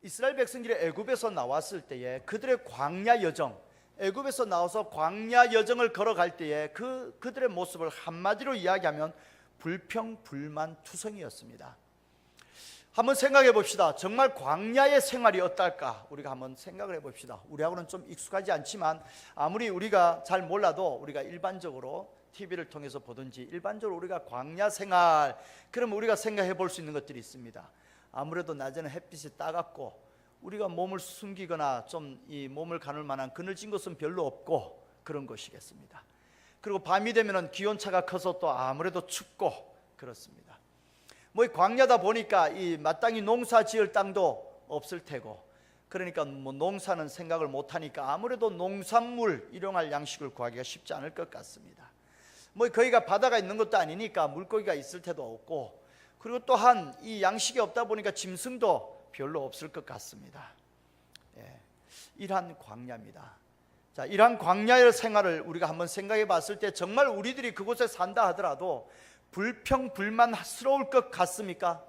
이스라엘 백성들이 애굽에서 나왔을 때에 그들의 광야 여정, 애굽에서 나와서 광야 여정을 걸어갈 때에 그들의 모습을 한마디로 이야기하면 불평불만투성이었습니다. 한번 생각해 봅시다. 정말 광야의 생활이 어떨까? 우리가 한번 생각을 해 봅시다. 우리하고는 좀 익숙하지 않지만 아무리 우리가 잘 몰라도 우리가 일반적으로 TV를 통해서 보든지 일반적으로 우리가 광야 생활, 그러면 우리가 생각해 볼 수 있는 것들이 있습니다. 아무래도 낮에는 햇빛이 따갑고 우리가 몸을 숨기거나 좀 이 몸을 가눌 만한 그늘진 것은 별로 없고 그런 것이겠습니다. 그리고 밤이 되면은 기온차가 커서 또 아무래도 춥고 그렇습니다. 뭐 광야다 보니까 이 마땅히 농사 지을 땅도 없을 테고, 그러니까 뭐 농사는 생각을 못 하니까 아무래도 농산물 일용할 양식을 구하기가 쉽지 않을 것 같습니다. 뭐 거기가 바다가 있는 것도 아니니까 물고기가 있을 테도 없고, 그리고 또한 이 양식이 없다 보니까 짐승도 별로 없을 것 같습니다. 이러한 광야입니다. 자, 이러한 광야의 생활을 우리가 한번 생각해 봤을 때 정말 우리들이 그곳에 산다 하더라도 불평불만스러울 것 같습니까?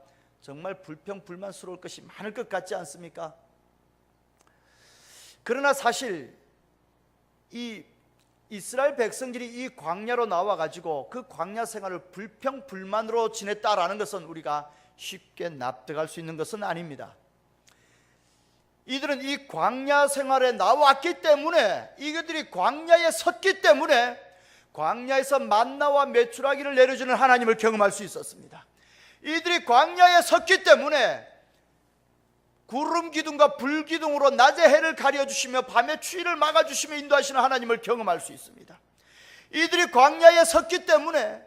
정말 불평불만스러울 것이 많을 것 같지 않습니까? 그러나 사실 이 이스라엘 백성들이 이 광야로 나와가지고 그 광야 생활을 불평불만으로 지냈다라는 것은 우리가 쉽게 납득할 수 있는 것은 아닙니다. 이들은 이 광야 생활에 나왔기 때문에, 이들이 광야에 섰기 때문에 광야에서 만나와 메추라기를 내려주는 하나님을 경험할 수 있었습니다. 이들이 광야에 섰기 때문에 구름 기둥과 불 기둥으로 낮에 해를 가려주시며 밤에 추위를 막아주시며 인도하시는 하나님을 경험할 수 있습니다. 이들이 광야에 섰기 때문에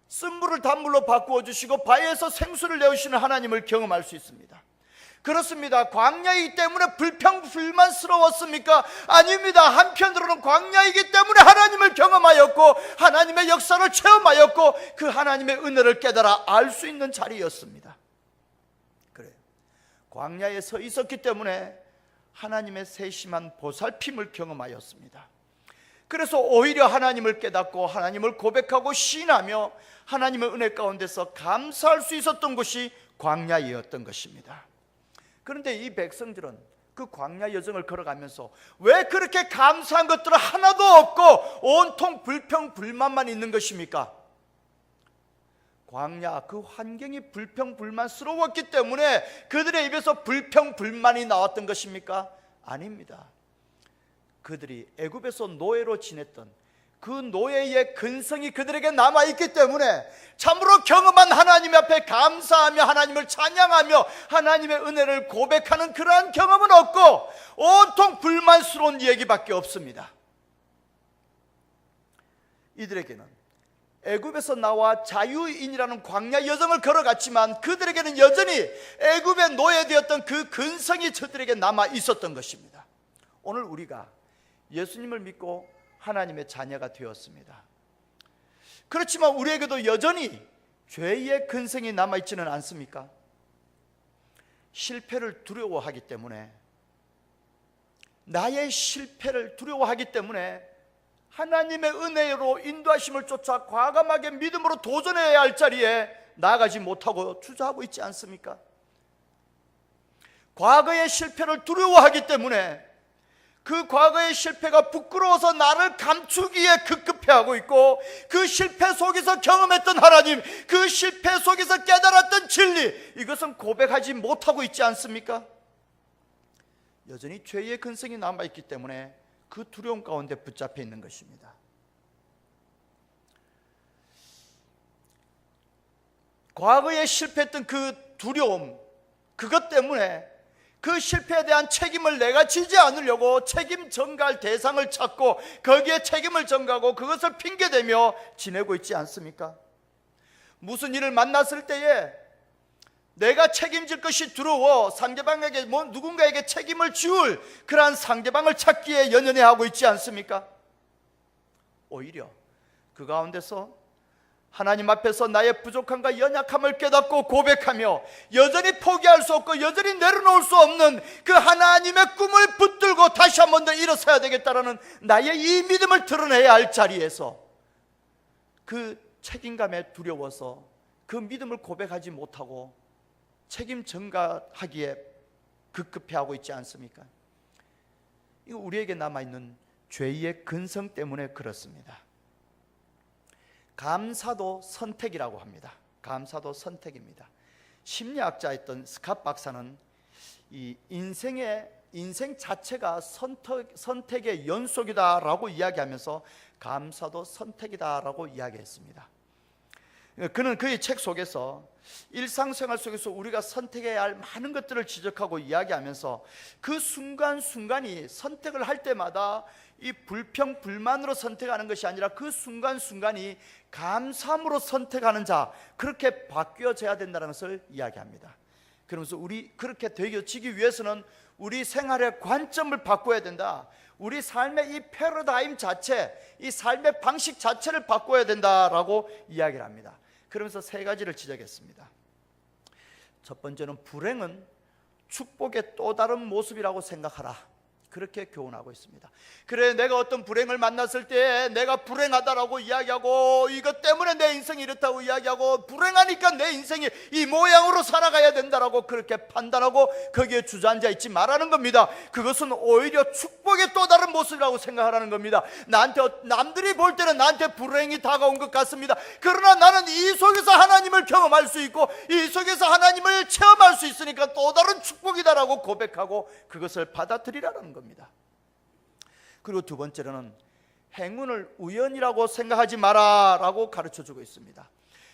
쓴물을 단물로 바꾸어 주시고 바위에서 생수를 내어주시는 하나님을 경험할 수 있습니다. 그렇습니다. 광야이기 때문에 불평불만스러웠습니까? 아닙니다. 한편으로는 광야이기 때문에 하나님을 경험하였고 하나님의 역사를 체험하였고 그 하나님의 은혜를 깨달아 알 수 있는 자리였습니다. 그래요. 광야에 서 있었기 때문에 하나님의 세심한 보살핌을 경험하였습니다. 그래서 오히려 하나님을 깨닫고 하나님을 고백하고 시인하며 하나님의 은혜 가운데서 감사할 수 있었던 것이 광야이었던 것입니다. 그런데 이 백성들은 그 광야 여정을 걸어가면서 왜 그렇게 감사한 것들은 하나도 없고 온통 불평불만만 있는 것입니까? 광야 그 환경이 불평불만스러웠기 때문에 그들의 입에서 불평불만이 나왔던 것입니까? 아닙니다. 그들이 애굽에서 노예로 지냈던 그 노예의 근성이 그들에게 남아있기 때문에 참으로 경험한 하나님 앞에 감사하며 하나님을 찬양하며 하나님의 은혜를 고백하는 그러한 경험은 없고 온통 불만스러운 얘기밖에 없습니다. 이들에게는 애굽에서 나와 자유인이라는 광야 여정을 걸어갔지만 그들에게는 여전히 애굽의 노예되었던 그 근성이 저들에게 남아 있었던 것입니다. 오늘 우리가 예수님을 믿고 하나님의 자녀가 되었습니다. 그렇지만 우리에게도 여전히 죄의 근성이 남아있지는 않습니까? 실패를 두려워하기 때문에, 나의 실패를 두려워하기 때문에 하나님의 은혜로 인도하심을 쫓아 과감하게 믿음으로 도전해야 할 자리에 나아가지 못하고 주저하고 있지 않습니까? 과거의 실패를 두려워하기 때문에 그 과거의 실패가 부끄러워서 나를 감추기에 급급해하고 있고, 그 실패 속에서 경험했던 하나님, 그 실패 속에서 깨달았던 진리, 이것은 고백하지 못하고 있지 않습니까? 여전히 죄의 근성이 남아있기 때문에 그 두려움 가운데 붙잡혀 있는 것입니다. 과거에 실패했던 그 두려움, 그것 때문에 그 실패에 대한 책임을 내가 지지 않으려고 책임 전가할 대상을 찾고 거기에 책임을 전가하고 그것을 핑계대며 지내고 있지 않습니까? 무슨 일을 만났을 때에 내가 책임질 것이 두려워 상대방에게 누군가에게 책임을 지울 그러한 상대방을 찾기에 연연해하고 있지 않습니까? 오히려 그 가운데서 하나님 앞에서 나의 부족함과 연약함을 깨닫고 고백하며 여전히 포기할 수 없고 여전히 내려놓을 수 없는 그 하나님의 꿈을 붙들고 다시 한 번 더 일어서야 되겠다라는 나의 이 믿음을 드러내야 할 자리에서 그 책임감에 두려워서 그 믿음을 고백하지 못하고 책임 전가하기에 급급해하고 있지 않습니까? 이거 우리에게 남아있는 죄의 근성 때문에 그렇습니다. 감사도 선택이라고 합니다. 감사도 선택입니다. 심리학자였던 스캇 박사는 이 인생 자체가 선택의 연속이다라고 이야기하면서 감사도 선택이다라고 이야기했습니다. 그는 그의 책 속에서 일상생활 속에서 우리가 선택해야 할 많은 것들을 지적하고 이야기하면서 그 순간순간이 선택을 할 때마다 이 불평, 불만으로 선택하는 것이 아니라 그 순간순간이 감사함으로 선택하는 자, 그렇게 바뀌어져야 된다는 것을 이야기합니다. 그러면서 우리 그렇게 되어지기 위해서는 우리 생활의 관점을 바꿔야 된다. 우리 삶의 이 패러다임 자체, 이 삶의 방식 자체를 바꿔야 된다라고 이야기를 합니다. 그러면서 세 가지를 지적했습니다. 첫 번째는 불행은 축복의 또 다른 모습이라고 생각하라. 그렇게 교훈하고 있습니다. 그래, 내가 어떤 불행을 만났을 때 내가 불행하다라고 이야기하고 이것 때문에 내 인생이 이렇다고 이야기하고 불행하니까 내 인생이 이 모양으로 살아가야 된다라고 그렇게 판단하고 거기에 주저앉아 있지 말라는 겁니다. 그것은 오히려 축복의 또 다른 모습이라고 생각하라는 겁니다. 남들이 볼 때는 나한테 불행이 다가온 것 같습니다. 그러나 나는 이 속에서 하나님을 경험할 수 있고 이 속에서 하나님을 체험할 수 있으니까 또 다른 축복이다라고 고백하고 그것을 받아들이라는 겁니다. 그리고 두 번째로는 행운을 우연이라고 생각하지 마라라고 가르쳐주고 있습니다.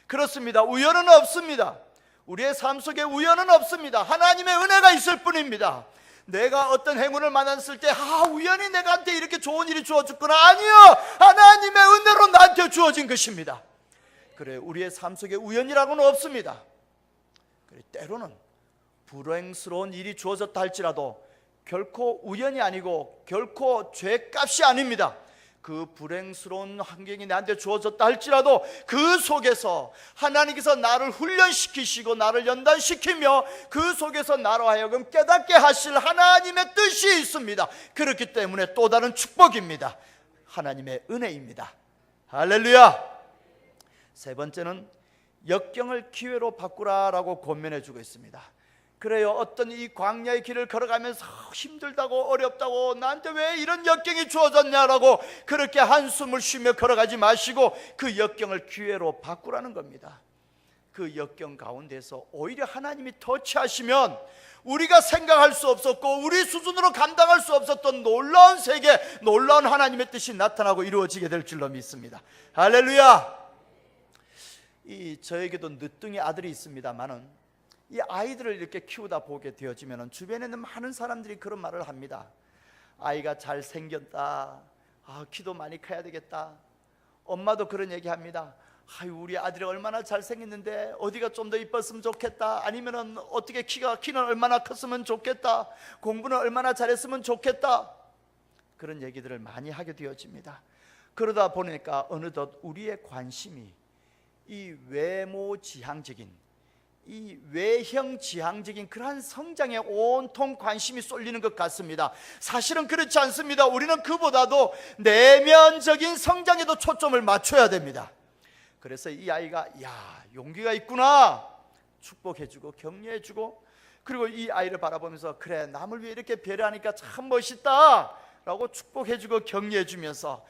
그렇습니다. 우연은 없습니다. 우리의 삶 속에 우연은 없습니다. 하나님의 은혜가 있을 뿐입니다. 내가 어떤 행운을 만났을 때 우연히 내가한테 이렇게 좋은 일이 주어졌구나. 아니요, 하나님의 은혜로 나한테 주어진 것입니다. 그래, 우리의 삶 속에 우연이라고는 없습니다. 그래, 때로는 불행스러운 일이 주어졌다 할지라도 결코 우연이 아니고 결코 죄값이 아닙니다. 그 불행스러운 환경이 나한테 주어졌다 할지라도 그 속에서 하나님께서 나를 훈련시키시고 나를 연단시키며 그 속에서 나로 하여금 깨닫게 하실 하나님의 뜻이 있습니다. 그렇기 때문에 또 다른 축복입니다. 하나님의 은혜입니다. 할렐루야. 세 번째는 역경을 기회로 바꾸라라고 권면해 주고 있습니다. 그래요, 어떤 이 광야의 길을 걸어가면서 힘들다고 어렵다고 나한테 왜 이런 역경이 주어졌냐라고 그렇게 한숨을 쉬며 걸어가지 마시고 그 역경을 기회로 바꾸라는 겁니다. 그 역경 가운데서 오히려 하나님이 터치하시면 우리가 생각할 수 없었고 우리 수준으로 감당할 수 없었던 놀라운 세계, 놀라운 하나님의 뜻이 나타나고 이루어지게 될 줄로 믿습니다. 할렐루야. 저에게도 늦둥이 아들이 있습니다만은 이 아이들을 이렇게 키우다 보게 되어지면 주변에 있는 많은 사람들이 그런 말을 합니다. 아이가 잘생겼다, 키도 많이 커야 되겠다. 엄마도 그런 얘기 합니다. 우리 아들이 얼마나 잘생겼는데 어디가 좀 더 이뻤으면 좋겠다. 아니면은 어떻게 키는 얼마나 컸으면 좋겠다. 공부는 얼마나 잘했으면 좋겠다. 그런 얘기들을 많이 하게 되어집니다. 그러다 보니까 어느덧 우리의 관심이 이 외모지향적인, 이 외형지향적인 그러한 성장에 온통 관심이 쏠리는 것 같습니다. 사실은 그렇지 않습니다. 우리는 그보다도 내면적인 성장에도 초점을 맞춰야 됩니다. 그래서 이 아이가 용기가 있구나 축복해주고 격려해주고, 그리고 이 아이를 바라보면서 그래, 남을 위해 이렇게 배려하니까 참 멋있다 라고 축복해주고 격려해주면서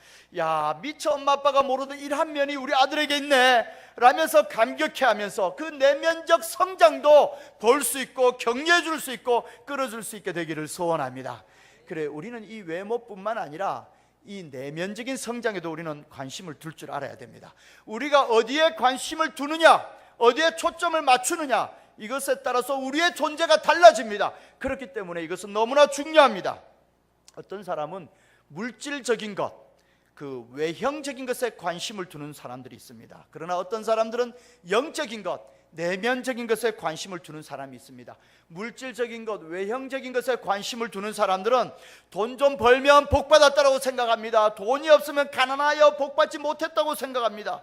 미처 엄마 아빠가 모르던 이러한 면이 우리 아들에게 있네 라면서 감격해하면서 그 내면적 성장도 볼 수 있고 격려해줄 수 있고 끌어줄 수 있게 되기를 소원합니다. 그래, 우리는 이 외모뿐만 아니라 이 내면적인 성장에도 우리는 관심을 둘 줄 알아야 됩니다. 우리가 어디에 관심을 두느냐, 어디에 초점을 맞추느냐, 이것에 따라서 우리의 존재가 달라집니다. 그렇기 때문에 이것은 너무나 중요합니다. 어떤 사람은 물질적인 것, 그 외형적인 것에 관심을 두는 사람들이 있습니다. 그러나 어떤 사람들은 영적인 것, 내면적인 것에 관심을 두는 사람이 있습니다. 물질적인 것, 외형적인 것에 관심을 두는 사람들은 돈 좀 벌면 복 받았다고 생각합니다. 돈이 없으면 가난하여 복 받지 못했다고 생각합니다.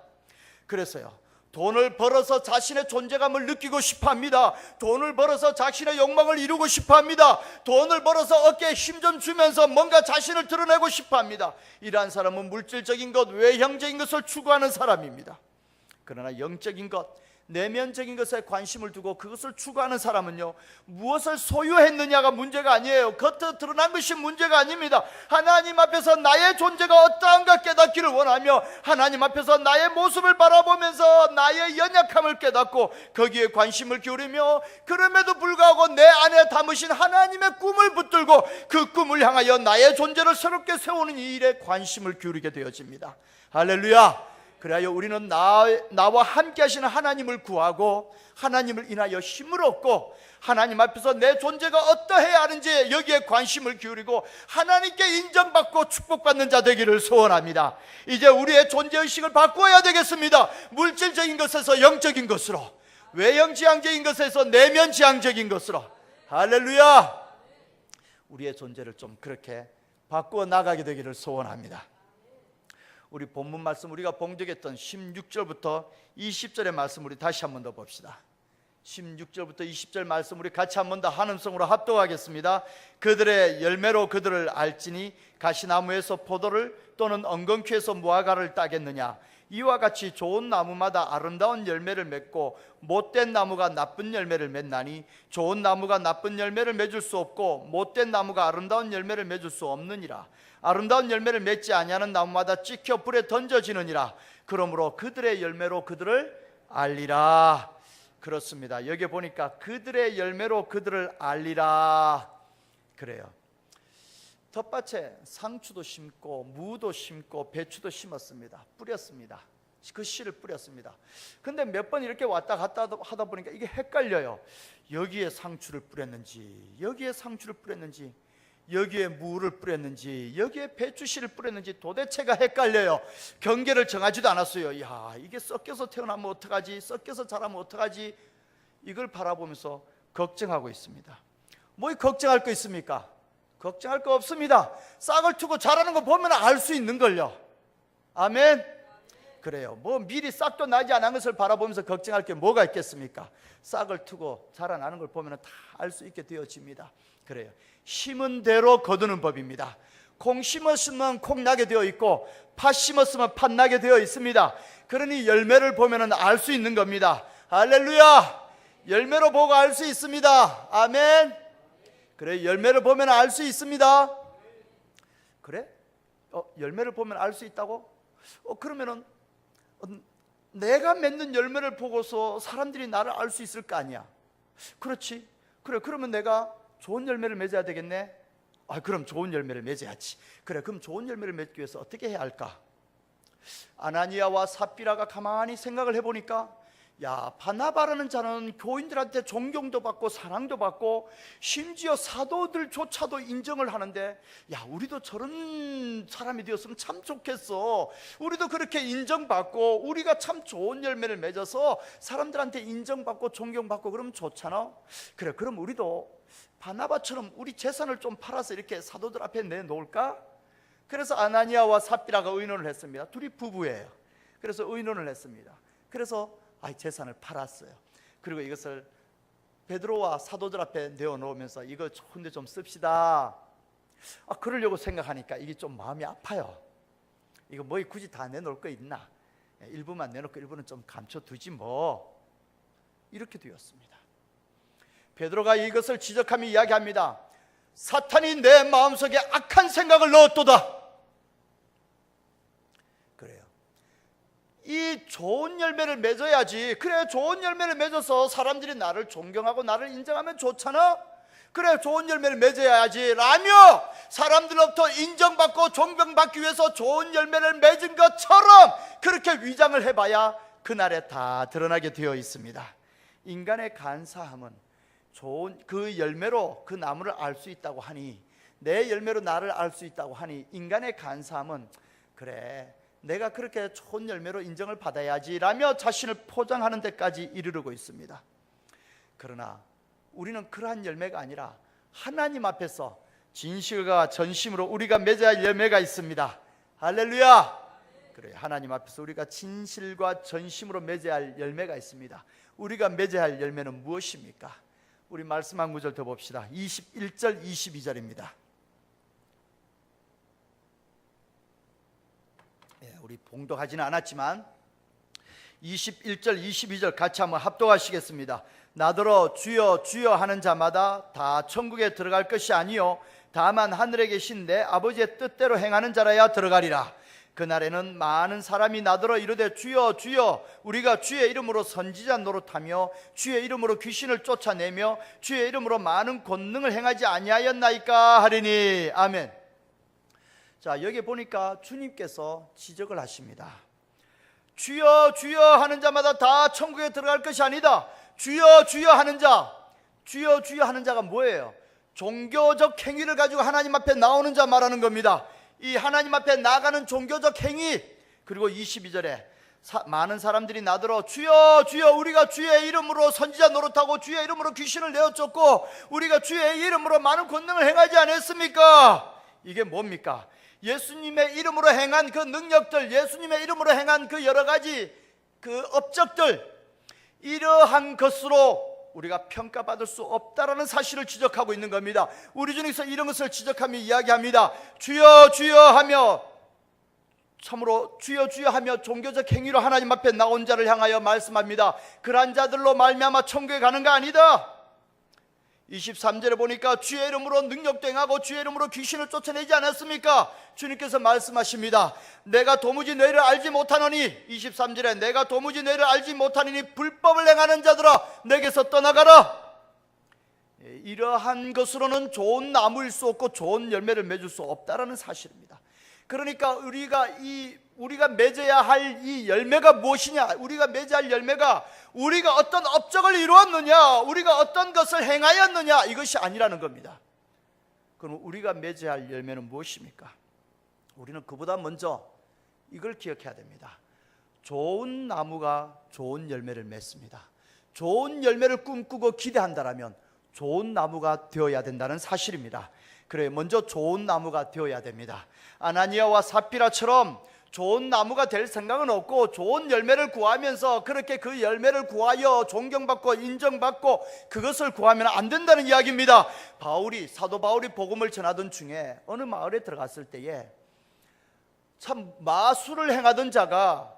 그래서요, 돈을 벌어서 자신의 존재감을 느끼고 싶어합니다. 돈을 벌어서 자신의 욕망을 이루고 싶어합니다. 돈을 벌어서 어깨에 힘 좀 주면서 뭔가 자신을 드러내고 싶어합니다. 이러한 사람은 물질적인 것, 외형적인 것을 추구하는 사람입니다. 그러나 영적인 것, 내면적인 것에 관심을 두고 그것을 추구하는 사람은요, 무엇을 소유했느냐가 문제가 아니에요. 겉으로 드러난 것이 문제가 아닙니다. 하나님 앞에서 나의 존재가 어떠한가 깨닫기를 원하며, 하나님 앞에서 나의 모습을 바라보면서 나의 연약함을 깨닫고 거기에 관심을 기울이며, 그럼에도 불구하고 내 안에 담으신 하나님의 꿈을 붙들고 그 꿈을 향하여 나의 존재를 새롭게 세우는 이 일에 관심을 기울이게 되어집니다. 할렐루야. 그래야 우리는 나와 함께 하시는 하나님을 구하고 하나님을 인하여 힘을 얻고, 하나님 앞에서 내 존재가 어떠해야 하는지 여기에 관심을 기울이고 하나님께 인정받고 축복받는 자 되기를 소원합니다. 이제 우리의 존재의식을 바꾸어야 되겠습니다. 물질적인 것에서 영적인 것으로, 외형지향적인 것에서 내면지향적인 것으로. 할렐루야. 우리의 존재를 좀 그렇게 바꾸어 나가게 되기를 소원합니다. 우리 본문 말씀, 우리가 봉독했던 16절부터 20절의 말씀 우리 다시 한 번 더 봅시다. 16절부터 20절 말씀 우리 같이 한 번 더 한음성으로 합독하겠습니다. 그들의 열매로 그들을 알지니 가시나무에서 포도를 또는 엉겅퀴에서 무화과를 따겠느냐. 이와 같이 좋은 나무마다 아름다운 열매를 맺고 못된 나무가 나쁜 열매를 맺나니, 좋은 나무가 나쁜 열매를 맺을 수 없고 못된 나무가 아름다운 열매를 맺을 수 없느니라. 아름다운 열매를 맺지 아니하는 나무마다 찍혀 불에 던져지느니라. 그러므로 그들의 열매로 그들을 알리라. 그렇습니다. 여기 보니까 그들의 열매로 그들을 알리라 그래요. 텃밭에 상추도 심고 무도 심고 배추도 심었습니다. 뿌렸습니다. 그 씨를 뿌렸습니다. 근데 몇 번 이렇게 왔다 갔다 하다 보니까 이게 헷갈려요. 여기에 상추를 뿌렸는지, 여기에 상추를 뿌렸는지, 여기에 무를 뿌렸는지, 여기에 배추씨를 뿌렸는지 도대체가 헷갈려요. 경계를 정하지도 않았어요. 야, 이게 섞여서 태어나면 어떡하지, 섞여서 자라면 어떡하지, 이걸 바라보면서 걱정하고 있습니다. 뭐 걱정할 거 있습니까? 걱정할 거 없습니다. 싹을 트고 자라는 거 보면 알 수 있는걸요. 아멘. 그래요. 뭐 미리 싹도 나지 않은 것을 바라보면서 걱정할 게 뭐가 있겠습니까? 싹을 트고 자라나는 걸 보면 다 알 수 있게 되어집니다. 그래요. 심은 대로 거두는 법입니다. 콩 심었으면 콩 나게 되어 있고 팥 심었으면 팥 나게 되어 있습니다. 그러니 열매를 보면 알 수 있는 겁니다. 할렐루야. 열매로 보고 알 수 있습니다. 아멘. 그래, 열매를 보면 알 수 있습니다. 그래? 열매를 보면 알 수 있다고? 그러면은 내가 맺는 열매를 보고서 사람들이 나를 알 수 있을 거 아니야. 그렇지. 그래, 그러면 내가 좋은 열매를 맺어야 되겠네. 그럼 좋은 열매를 맺어야지. 그래, 그럼 좋은 열매를 맺기 위해서 어떻게 해야 할까? 아나니아와 삽비라가 가만히 생각을 해보니까, 야, 바나바라는 자는 교인들한테 존경도 받고 사랑도 받고 심지어 사도들조차도 인정을 하는데, 야, 우리도 저런 사람이 되었으면 참 좋겠어. 우리도 그렇게 인정받고 우리가 참 좋은 열매를 맺어서 사람들한테 인정받고 존경받고 그러면 좋잖아. 그래, 그럼 우리도 바나바처럼 우리 재산을 좀 팔아서 이렇게 사도들 앞에 내놓을까? 그래서 아나니아와 삽비라가 의논을 했습니다. 둘이 부부예요. 그래서 의논을 했습니다. 그래서 재산을 팔았어요. 그리고 이것을 베드로와 사도들 앞에 내어놓으면서 이거 좋은데 좀 씁시다. 그러려고 생각하니까 이게 좀 마음이 아파요. 이거 뭐 굳이 다 내놓을 거 있나? 일부만 내놓고 일부는 좀 감춰두지 뭐. 이렇게 되었습니다. 베드로가 이것을 지적하며 이야기합니다. 사탄이 내 마음속에 악한 생각을 넣었도다. 그래요. 이 좋은 열매를 맺어야지. 그래, 좋은 열매를 맺어서 사람들이 나를 존경하고 나를 인정하면 좋잖아. 그래, 좋은 열매를 맺어야지 라며 사람들로부터 인정받고 존경받기 위해서 좋은 열매를 맺은 것처럼 그렇게 위장을 해봐야 그날에 다 드러나게 되어 있습니다. 인간의 간사함은 좋은 그 열매로 그 나무를 알 수 있다고 하니, 내 열매로 나를 알 수 있다고 하니, 인간의 간사함은 그래, 내가 그렇게 좋은 열매로 인정을 받아야지 라며 자신을 포장하는 데까지 이르르고 있습니다. 그러나 우리는 그러한 열매가 아니라 하나님 앞에서 진실과 전심으로 우리가 맺어야 할 열매가 있습니다. 할렐루야. 그래, 하나님 앞에서 우리가 진실과 전심으로 맺어야 할 열매가 있습니다. 우리가 맺어야 할 열매는 무엇입니까? 우리 말씀 한 구절 더 봅시다. 21절 22절입니다. 우리 봉독하지는 않았지만 21절 22절 같이 한번 합독하시겠습니다. 나더러 주여 주여 하는 자마다 다 천국에 들어갈 것이 아니요 다만 하늘에 계신 내 아버지의 뜻대로 행하는 자라야 들어가리라. 그날에는 많은 사람이 나더러 이르되 주여 주여 우리가 주의 이름으로 선지자 노릇하며 주의 이름으로 귀신을 쫓아내며 주의 이름으로 많은 권능을 행하지 아니하였나이까 하리니. 아멘. 자, 여기 보니까 주님께서 지적을 하십니다. 주여 주여 하는 자마다 다 천국에 들어갈 것이 아니다. 주여 주여 하는 자, 주여 주여 하는 자가 뭐예요? 종교적 행위를 가지고 하나님 앞에 나오는 자 말하는 겁니다. 이 하나님 앞에 나가는 종교적 행위. 그리고 22절에 많은 사람들이 나더러 주여 주여 우리가 주의 이름으로 선지자 노릇하고 주의 이름으로 귀신을 내어쫓고 우리가 주의 이름으로 많은 권능을 행하지 않았습니까? 이게 뭡니까? 예수님의 이름으로 행한 그 능력들, 예수님의 이름으로 행한 그 여러 가지 그 업적들, 이러한 것으로 우리가 평가받을 수 없다라는 사실을 지적하고 있는 겁니다. 우리 중에서 이런 것을 지적하며 이야기합니다. 주여 주여 하며, 참으로 주여 주여 하며 종교적 행위로 하나님 앞에 나온 자를 향하여 말씀합니다. 그러한 자들로 말미암아 천국에 가는 거 아니다. 23절에 보니까 주의 이름으로 능력도 행하고 주의 이름으로 귀신을 쫓아내지 않았습니까? 주님께서 말씀하십니다. 내가 도무지 너희를 알지 못하노니, 23절에 내가 도무지 너희를 알지 못하노니 불법을 행하는 자들아 내게서 떠나가라. 이러한 것으로는 좋은 나무일 수 없고 좋은 열매를 맺을 수 없다라는 사실입니다. 그러니까 우리가 맺어야 할 이 열매가 무엇이냐? 우리가 맺어야 할 열매가 우리가 어떤 업적을 이루었느냐, 우리가 어떤 것을 행하였느냐, 이것이 아니라는 겁니다. 그럼 우리가 맺어야 할 열매는 무엇입니까? 우리는 그보다 먼저 이걸 기억해야 됩니다. 좋은 나무가 좋은 열매를 맺습니다. 좋은 열매를 꿈꾸고 기대한다면 좋은 나무가 되어야 된다는 사실입니다. 그래, 먼저 좋은 나무가 되어야 됩니다. 아나니아와 삽비라처럼 좋은 나무가 될 생각은 없고 좋은 열매를 구하면서 그렇게 그 열매를 구하여 존경받고 인정받고 그것을 구하면 안 된다는 이야기입니다. 사도 바울이 복음을 전하던 중에 어느 마을에 들어갔을 때에 참 마술을 행하던 자가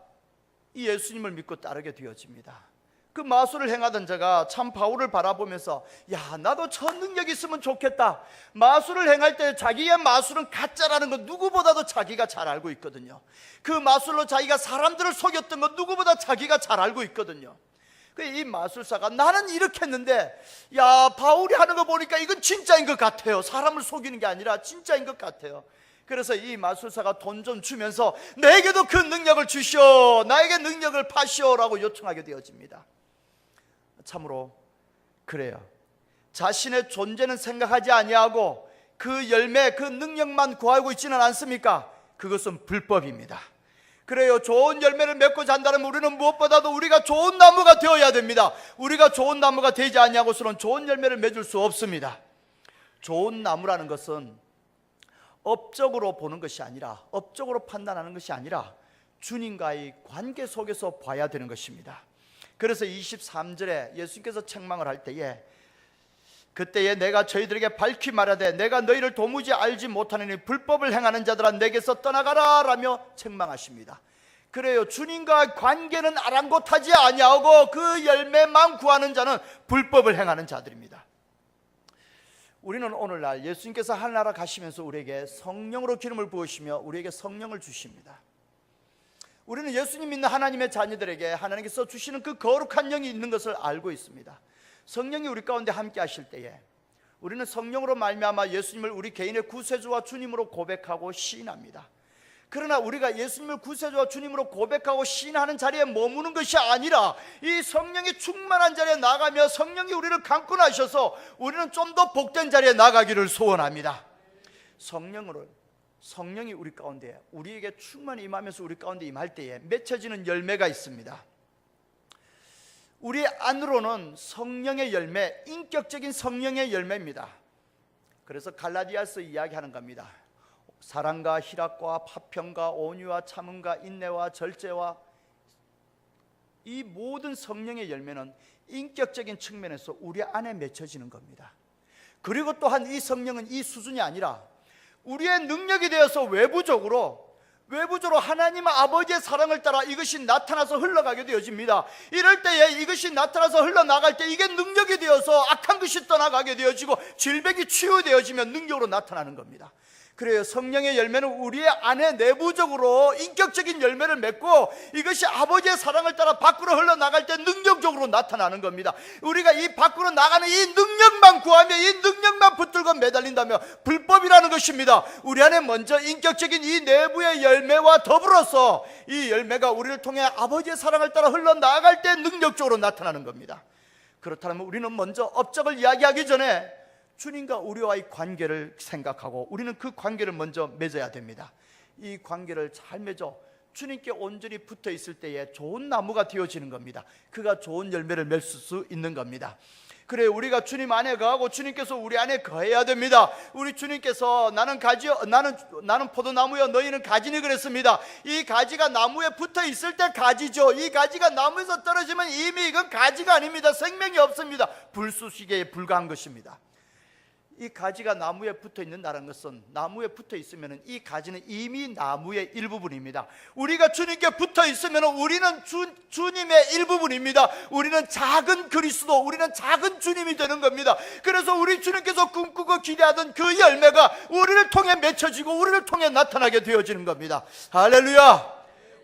이 예수님을 믿고 따르게 되어집니다. 그 마술을 행하던 자가 참 바울을 바라보면서 야, 나도 저 능력이 있으면 좋겠다. 마술을 행할 때 자기의 마술은 가짜라는 거 누구보다도 자기가 잘 알고 있거든요. 그 마술로 자기가 사람들을 속였던 거 누구보다 자기가 잘 알고 있거든요. 이 마술사가 나는 이렇게 했는데 야, 바울이 하는 거 보니까 이건 진짜인 것 같아요. 사람을 속이는 게 아니라 진짜인 것 같아요. 그래서 이 마술사가 돈 좀 주면서 내게도 그 능력을 주시오, 나에게 능력을 파시오라고 요청하게 되어집니다. 참으로 그래요. 자신의 존재는 생각하지 아니하고 그 열매, 그 능력만 구하고 있지는 않습니까? 그것은 불법입니다. 그래요. 좋은 열매를 맺고자 한다면 우리는 무엇보다도 우리가 좋은 나무가 되어야 됩니다. 우리가 좋은 나무가 되지 아니하고서는 좋은 열매를 맺을 수 없습니다. 좋은 나무라는 것은 업적으로 보는 것이 아니라, 업적으로 판단하는 것이 아니라 주님과의 관계 속에서 봐야 되는 것입니다. 그래서 23절에 예수님께서 책망을 할 때에 그때에 내가 저희들에게 밝히 말하되 내가 너희를 도무지 알지 못하느니 불법을 행하는 자들아 내게서 떠나가라 라며 책망하십니다. 그래요. 주님과 관계는 아랑곳하지 아니하고 그 열매만 구하는 자는 불법을 행하는 자들입니다. 우리는 오늘날 예수님께서 하늘나라 가시면서 우리에게 성령으로 기름을 부으시며 우리에게 성령을 주십니다. 우리는 예수님 믿는 하나님의 자녀들에게 하나님께서 주시는 그 거룩한 영이 있는 것을 알고 있습니다. 성령이 우리 가운데 함께 하실 때에 우리는 성령으로 말미암아 예수님을 우리 개인의 구세주와 주님으로 고백하고 시인합니다. 그러나 우리가 예수님을 구세주와 주님으로 고백하고 시인하는 자리에 머무는 것이 아니라 이 성령이 충만한 자리에 나가며 성령이 우리를 강권하셔서 우리는 좀 더 복된 자리에 나가기를 소원합니다. 성령이 우리 가운데 우리에게 충만히 임하면서 우리 가운데 임할 때에 맺혀지는 열매가 있습니다. 우리 안으로는 성령의 열매, 인격적인 성령의 열매입니다. 그래서 갈라디아서 이야기하는 겁니다. 사랑과 희락과 화평과 온유와 참음과 인내와 절제와 이 모든 성령의 열매는 인격적인 측면에서 우리 안에 맺혀지는 겁니다. 그리고 또한 이 성령은 이 수준이 아니라 우리의 능력이 되어서 외부적으로 외부적으로 하나님 아버지의 사랑을 따라 이것이 나타나서 흘러가게 되어집니다. 이럴 때에 이것이 나타나서 흘러나갈 때 이게 능력이 되어서 악한 것이 떠나가게 되어지고 질병이 치유되어지면 능력으로 나타나는 겁니다. 그래요. 성령의 열매는 우리의 안에 내부적으로 인격적인 열매를 맺고 이것이 아버지의 사랑을 따라 밖으로 흘러나갈 때 능력적으로 나타나는 겁니다. 우리가 이 밖으로 나가는 이 능력만 구하며 이 능력만 붙들고 매달린다면 불법이라는 것입니다. 우리 안에 먼저 인격적인 이 내부의 열매와 더불어서 이 열매가 우리를 통해 아버지의 사랑을 따라 흘러나갈 때 능력적으로 나타나는 겁니다. 그렇다면 우리는 먼저 업적을 이야기하기 전에 주님과 우리와의 관계를 생각하고 우리는 그 관계를 먼저 맺어야 됩니다. 이 관계를 잘 맺어 주님께 온전히 붙어 있을 때에 좋은 나무가 되어지는 겁니다. 그가 좋은 열매를 맺을 수 있는 겁니다. 그래, 우리가 주님 안에 거하고 주님께서 우리 안에 거해야 됩니다. 우리 주님께서 나는 포도나무여 너희는 가지니 그랬습니다. 이 가지가 나무에 붙어 있을 때 가지죠. 이 가지가 나무에서 떨어지면 이미 이건 가지가 아닙니다. 생명이 없습니다. 불쑤시개에 불과한 것입니다. 이 가지가 나무에 붙어 있는다는 것은 나무에 붙어 있으면 이 가지는 이미 나무의 일부분입니다. 우리가 주님께 붙어 있으면 우리는 주님의 일부분입니다. 우리는 작은 그리스도, 우리는 작은 주님이 되는 겁니다. 그래서 우리 주님께서 꿈꾸고 기대하던 그 열매가 우리를 통해 맺혀지고 우리를 통해 나타나게 되어지는 겁니다. 할렐루야.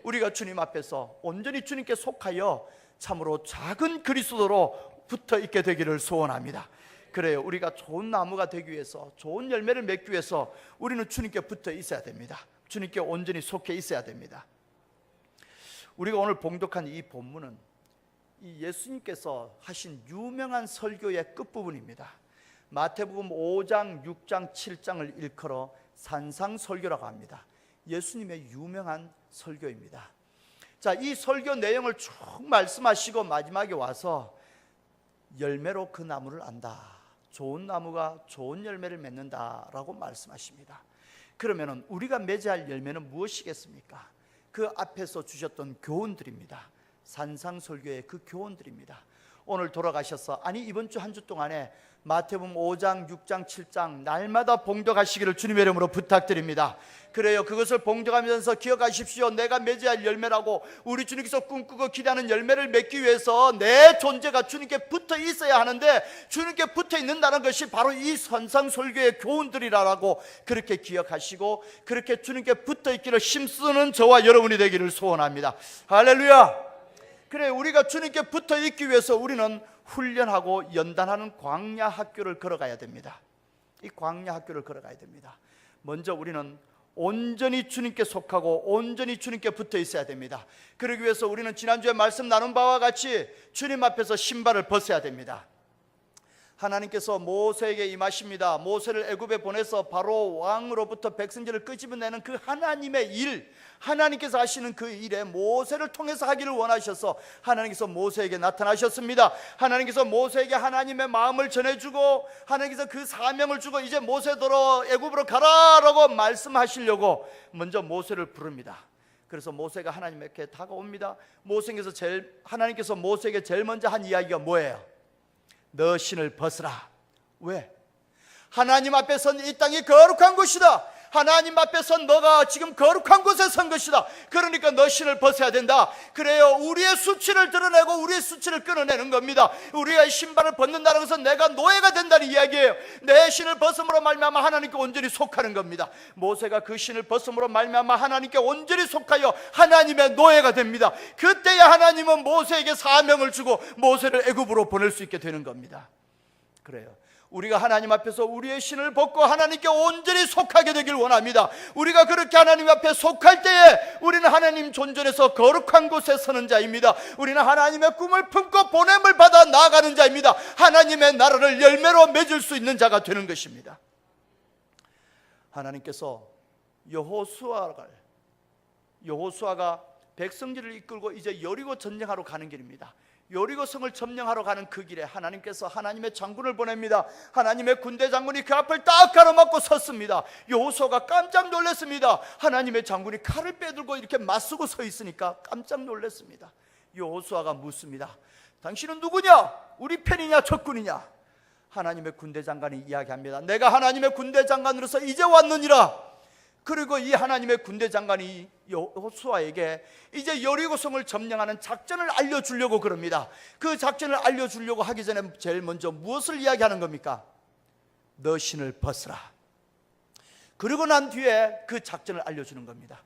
우리가 주님 앞에서 온전히 주님께 속하여 참으로 작은 그리스도로 붙어 있게 되기를 소원합니다. 그래요. 우리가 좋은 나무가 되기 위해서, 좋은 열매를 맺기 위해서 우리는 주님께 붙어 있어야 됩니다. 주님께 온전히 속해 있어야 됩니다. 우리가 오늘 봉독한 이 본문은 이 예수님께서 하신 유명한 설교의 끝부분입니다. 마태복음 5장, 6장, 7장을 일컬어 산상설교라고 합니다. 예수님의 유명한 설교입니다. 자, 이 설교 내용을 쭉 말씀하시고 마지막에 와서 열매로 그 나무를 안다. 좋은 나무가 좋은 열매를 맺는다라고 말씀하십니다. 그러면 우리가 맺어야 할 열매는 무엇이겠습니까? 그 앞에서 주셨던 교훈들입니다. 산상설교의 그 교훈들입니다. 오늘 돌아가셔서 이번 주 한 주 동안에 마태복음 5장, 6장, 7장 날마다 봉독하시기를 주님의 이름으로 부탁드립니다. 그래요. 그것을 봉독하면서 기억하십시오. 내가 맺어야 할 열매라고 우리 주님께서 꿈꾸고 기대하는 열매를 맺기 위해서 내 존재가 주님께 붙어 있어야 하는데 주님께 붙어 있는다는 것이 바로 이 산상설교의 교훈들이라고 그렇게 기억하시고 그렇게 주님께 붙어 있기를 힘쓰는 저와 여러분이 되기를 소원합니다. 할렐루야. 그래, 우리가 주님께 붙어 있기 위해서 우리는 훈련하고 연단하는 광야 학교를 걸어가야 됩니다. 이 광야 학교를 걸어가야 됩니다. 먼저 우리는 온전히 주님께 속하고 온전히 주님께 붙어 있어야 됩니다. 그러기 위해서 우리는 지난주에 말씀 나눈 바와 같이 주님 앞에서 신발을 벗어야 됩니다. 하나님께서 모세에게 임하십니다. 모세를 애굽에 보내서 바로 왕으로부터 백성들을 끄집어내는 그 하나님의 일, 하나님께서 하시는 그 일에 모세를 통해서 하기를 원하셔서 하나님께서 모세에게 나타나셨습니다. 하나님께서 모세에게 하나님의 마음을 전해주고 하나님께서 그 사명을 주고 이제 모세더러 애굽으로 가라라고 말씀하시려고 먼저 모세를 부릅니다. 그래서 모세가 하나님께 다가옵니다. 하나님께서 모세에게 제일 먼저 한 이야기가 뭐예요? 너 신을 벗으라. 왜? 하나님 앞에 선 이 땅이 거룩한 곳이다. 하나님 앞에 선 너가 지금 거룩한 곳에 선 것이다. 그러니까 너 신을 벗어야 된다. 그래요. 우리의 수치를 드러내고 우리의 수치를 끊어내는 겁니다. 우리가 신발을 벗는다는 것은 내가 노예가 된다는 이야기예요. 내 신을 벗음으로 말미암아 하나님께 온전히 속하는 겁니다. 모세가 그 신을 벗음으로 말미암아 하나님께 온전히 속하여 하나님의 노예가 됩니다. 그때야 하나님은 모세에게 사명을 주고 모세를 애굽으로 보낼 수 있게 되는 겁니다. 그래요. 우리가 하나님 앞에서 우리의 신을 벗고 하나님께 온전히 속하게 되길 원합니다. 우리가 그렇게 하나님 앞에 속할 때에 우리는 하나님 존전에서 거룩한 곳에 서는 자입니다. 우리는 하나님의 꿈을 품고 보냄을 받아 나아가는 자입니다. 하나님의 나라를 열매로 맺을 수 있는 자가 되는 것입니다. 하나님께서 여호수아가 백성들을 이끌고 이제 여리고 전쟁하러 가는 길입니다. 여리고 성을 점령하러 가는 그 길에 하나님께서 하나님의 장군을 보냅니다. 하나님의 군대 장군이 그 앞을 딱 가로막고 섰습니다. 여호수아가 깜짝 놀랐습니다. 하나님의 장군이 칼을 빼들고 이렇게 맞서고 서 있으니까 깜짝 놀랐습니다. 여호수아가 묻습니다. 당신은 누구냐? 우리 편이냐 적군이냐? 하나님의 군대 장관이 이야기합니다. 내가 하나님의 군대 장관으로서 이제 왔느니라. 그리고 이 하나님의 군대 장관이 여호수아에게 이제 여리고성을 점령하는 작전을 알려주려고 그럽니다. 그 작전을 알려주려고 하기 전에 제일 먼저 무엇을 이야기하는 겁니까? 너 신을 벗으라. 그리고 난 뒤에 그 작전을 알려주는 겁니다.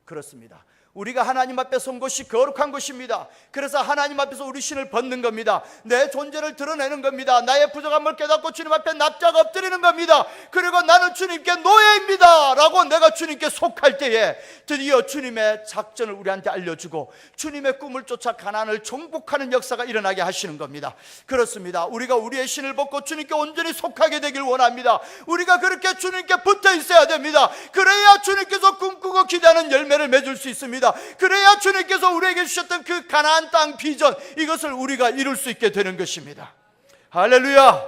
그렇습니다. 우리가 하나님 앞에 선 것이 거룩한 것입니다. 그래서 하나님 앞에서 우리 신을 벗는 겁니다. 내 존재를 드러내는 겁니다. 나의 부족함을 깨닫고 주님 앞에 납작 엎드리는 겁니다. 그리고 나는 주님께 노예입니다 라고 내가 주님께 속할 때에 드디어 주님의 작전을 우리한테 알려주고 주님의 꿈을 쫓아 가나안을 정복하는 역사가 일어나게 하시는 겁니다. 그렇습니다. 우리가 우리의 신을 벗고 주님께 온전히 속하게 되길 원합니다. 우리가 그렇게 주님께 붙어 있어야 됩니다. 그래야 주님께서 꿈꾸고 기대하는 열매를 맺을 수 있습니다. 그래야 주님께서 우리에게 주셨던 그 가나안 땅 비전, 이것을 우리가 이룰 수 있게 되는 것입니다. 할렐루야.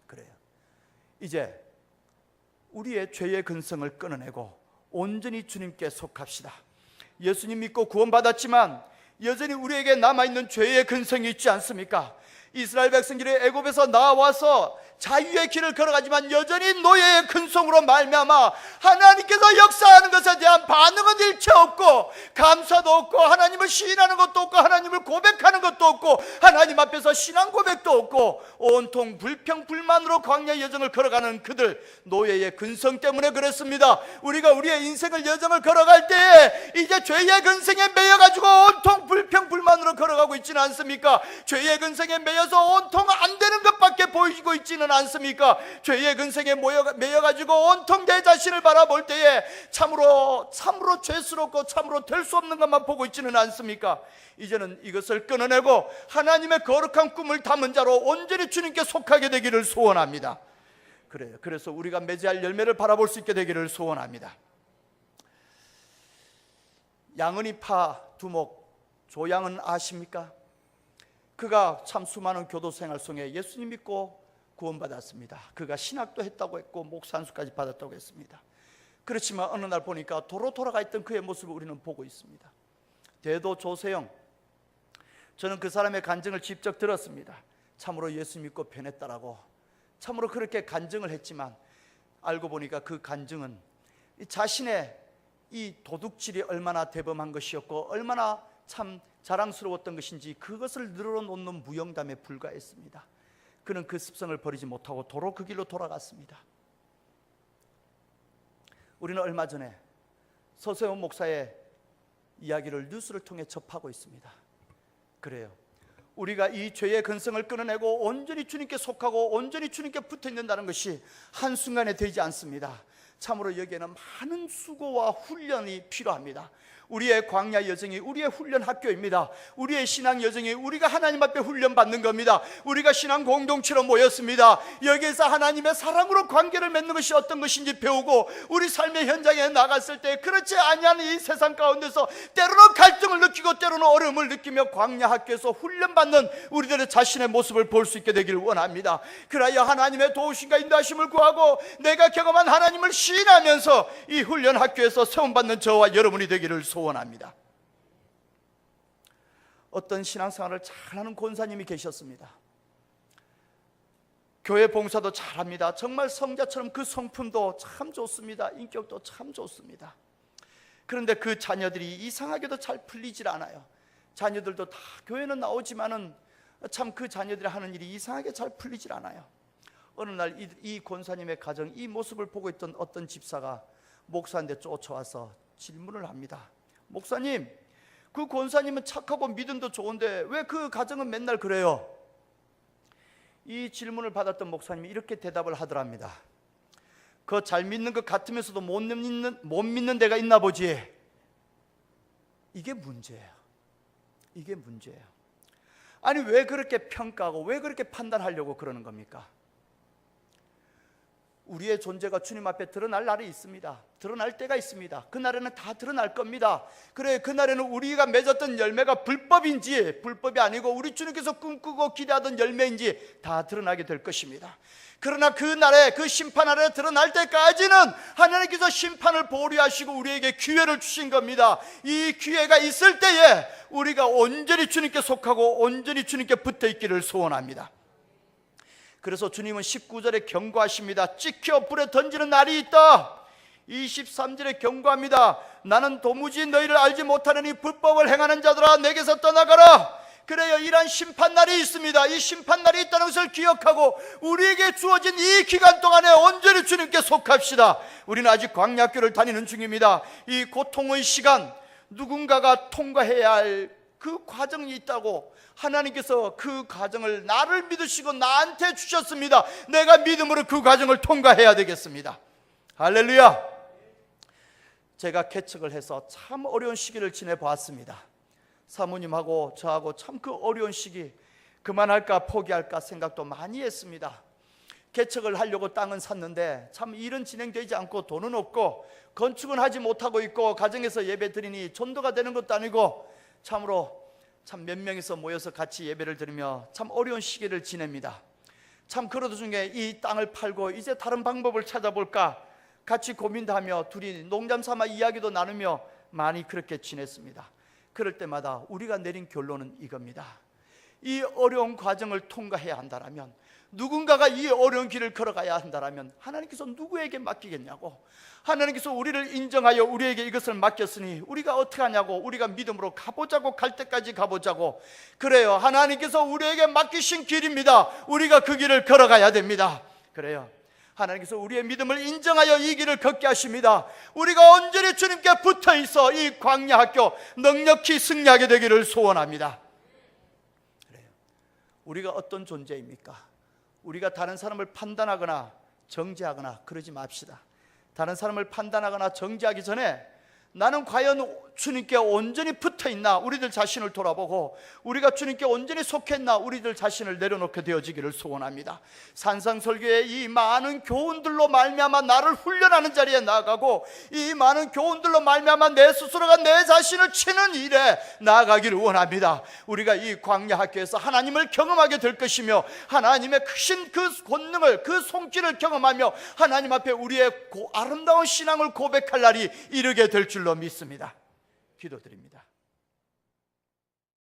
그래요. 이제 우리의 죄의 근성을 끊어내고 온전히 주님께 속합시다. 예수님 믿고 구원받았지만 여전히 우리에게 남아있는 죄의 근성이 있지 않습니까? 이스라엘 백성들이 애굽에서 나와서 자유의 길을 걸어가지만 여전히 노예의 근성으로 말미암아 하나님께서 역사하는 것에 대한 반응은 일체 없고 감사도 없고 하나님을 시인하는 것도 없고 하나님을 고백하는 것도 없고 하나님 앞에서 신앙 고백도 없고 온통 불평불만으로 광야 여정을 걸어가는 그들, 노예의 근성 때문에 그랬습니다. 우리가 우리의 인생을 여정을 걸어갈 때에 이제 죄의 근성에 매여가지고 온통 불평불만으로 걸어가고 있지는 않습니까? 죄의 근성에 매여서 온통 안 되는 것밖에 보이고 있지는 않습니까? 죄의 근성에 매여가지고 온통 내 자신을 바라볼 때에 참으로 죄스럽고 참으로 될 수 없는 것만 보고 있지는 않습니까? 이제는 이것을 끊어내고 하나님의 거룩한 꿈을 담은 자로 온전히 주님께 속하게 되기를 소원합니다. 그래요. 그래서 우리가 맺어야 열매를 바라볼 수 있게 되기를 소원합니다. 양은이파 두목 조양은 아십니까? 그가 참 수많은 교도 생활 속에 예수님 믿고 구원받았습니다. 그가 신학도 했다고 했고 목사 안수까지 받았다고 했습니다. 그렇지만 어느 날 보니까 도로 돌아가 있던 그의 모습을 우리는 보고 있습니다. 대도 조세영, 저는 그 사람의 간증을 직접 들었습니다. 참으로 예수 믿고 변했다라고 참으로 그렇게 간증을 했지만 알고 보니까 그 간증은 자신의 이 도둑질이 얼마나 대범한 것이었고 얼마나 참 자랑스러웠던 것인지 그것을 늘어놓는 무용담에 불과했습니다. 그는 그 습성을 버리지 못하고 도로 그 길로 돌아갔습니다. 우리는 얼마 전에 서세원 목사의 이야기를 뉴스를 통해 접하고 있습니다. 그래요. 우리가 이 죄의 근성을 끊어내고 온전히 주님께 속하고 온전히 주님께 붙어 있는다는 것이 한순간에 되지 않습니다. 참으로 여기에는 많은 수고와 훈련이 필요합니다. 우리의 광야 여정이 우리의 훈련 학교입니다. 우리의 신앙 여정이 우리가 하나님 앞에 훈련받는 겁니다. 우리가 신앙 공동체로 모였습니다. 여기에서 하나님의 사랑으로 관계를 맺는 것이 어떤 것인지 배우고 우리 삶의 현장에 나갔을 때 그렇지 아니한 이 세상 가운데서 때로는 갈등을 느끼고 때로는 어려움을 느끼며 광야 학교에서 훈련받는 우리들의 자신의 모습을 볼 수 있게 되기를 원합니다. 그래야 하나님의 도우심과 인도하심을 구하고 내가 경험한 하나님을 시인하면서 이 훈련 학교에서 세움받는 저와 여러분이 되기를 소원합니다. 어떤 신앙생활을 잘하는 권사님이 계셨습니다. 교회 봉사도 잘합니다. 정말 성자처럼 그 성품도 참 좋습니다. 인격도 참 좋습니다. 그런데 그 자녀들이 이상하게도 잘 풀리질 않아요. 자녀들도 다 교회는 나오지만은 참 그 자녀들이 하는 일이 이상하게 잘 풀리질 않아요. 어느 날 이 권사님의 가정, 이 모습을 보고 있던 어떤 집사가 목사한테 쫓아와서 질문을 합니다. 목사님, 그 권사님은 착하고 믿음도 좋은데 왜 그 가정은 맨날 그래요? 이 질문을 받았던 목사님이 이렇게 대답을 하더랍니다. 그거 잘 믿는 것 같으면서도 못 믿는 데가 있나 보지. 이게 문제예요. 이게 문제예요. 아니 왜 그렇게 평가하고 왜 그렇게 판단하려고 그러는 겁니까? 우리의 존재가 주님 앞에 드러날 날이 있습니다. 드러날 때가 있습니다. 그날에는 다 드러날 겁니다. 그래, 그날에는 우리가 맺었던 열매가 불법인지 불법이 아니고 우리 주님께서 꿈꾸고 기대하던 열매인지 다 드러나게 될 것입니다. 그러나 그날에 그 심판날에 드러날 때까지는 하나님께서 심판을 보류하시고 우리에게 기회를 주신 겁니다. 이 기회가 있을 때에 우리가 온전히 주님께 속하고 온전히 주님께 붙어 있기를 소원합니다. 그래서 주님은 19절에 경고하십니다. 찍혀 불에 던지는 날이 있다. 23절에 경고합니다. 나는 도무지 너희를 알지 못하느니 불법을 행하는 자들아 내게서 떠나가라. 그래요, 이러한 심판날이 있습니다. 이 심판날이 있다는 것을 기억하고 우리에게 주어진 이 기간 동안에 온전히 주님께 속합시다. 우리는 아직 광야학교를 다니는 중입니다. 이 고통의 시간, 누군가가 통과해야 할 그 과정이 있다고 하나님께서 그 과정을 나를 믿으시고 나한테 주셨습니다. 내가 믿음으로 그 과정을 통과해야 되겠습니다. 할렐루야. 제가 개척을 해서 참 어려운 시기를 지내보았습니다. 사모님하고 저하고 참 그 어려운 시기, 그만할까 포기할까 생각도 많이 했습니다. 개척을 하려고 땅은 샀는데 참 일은 진행되지 않고 돈은 없고 건축은 하지 못하고 있고 가정에서 예배 드리니 전도가 되는 것도 아니고 참으로 참 몇 명이서 모여서 같이 예배를 드리며 참 어려운 시기를 지냅니다. 참 그러던 중에 이 땅을 팔고 이제 다른 방법을 찾아볼까 같이 고민도 하며 둘이 농담 삼아 이야기도 나누며 많이 그렇게 지냈습니다. 그럴 때마다 우리가 내린 결론은 이겁니다. 이 어려운 과정을 통과해야 한다면, 누군가가 이 어려운 길을 걸어가야 한다면 하나님께서 누구에게 맡기겠냐고, 하나님께서 우리를 인정하여 우리에게 이것을 맡겼으니 우리가 어떻게 하냐고, 우리가 믿음으로 가보자고, 갈 때까지 가보자고. 그래요, 하나님께서 우리에게 맡기신 길입니다. 우리가 그 길을 걸어가야 됩니다. 그래요, 하나님께서 우리의 믿음을 인정하여 이 길을 걷게 하십니다. 우리가 온전히 주님께 붙어있어 이 광야학교 넉넉히 승리하게 되기를 소원합니다. 그래요, 우리가 어떤 존재입니까? 우리가 다른 사람을 판단하거나 정죄하거나 그러지 맙시다. 다른 사람을 판단하거나 정죄하기 전에 나는 과연 주님께 온전히 붙어있나, 우리들 자신을 돌아보고 우리가 주님께 온전히 속했나, 우리들 자신을 내려놓게 되어지기를 소원합니다. 산상설교의 이 많은 교훈들로 말미암아 나를 훈련하는 자리에 나아가고, 이 많은 교훈들로 말미암아 내 스스로가 내 자신을 치는 일에 나아가기를 원합니다. 우리가 이 광야학교에서 하나님을 경험하게 될 것이며 하나님의 크신 그 권능을, 그 손길을 경험하며 하나님 앞에 우리의 아름다운 신앙을 고백할 날이 이르게 될 줄로 믿습니다. 기도드립니다.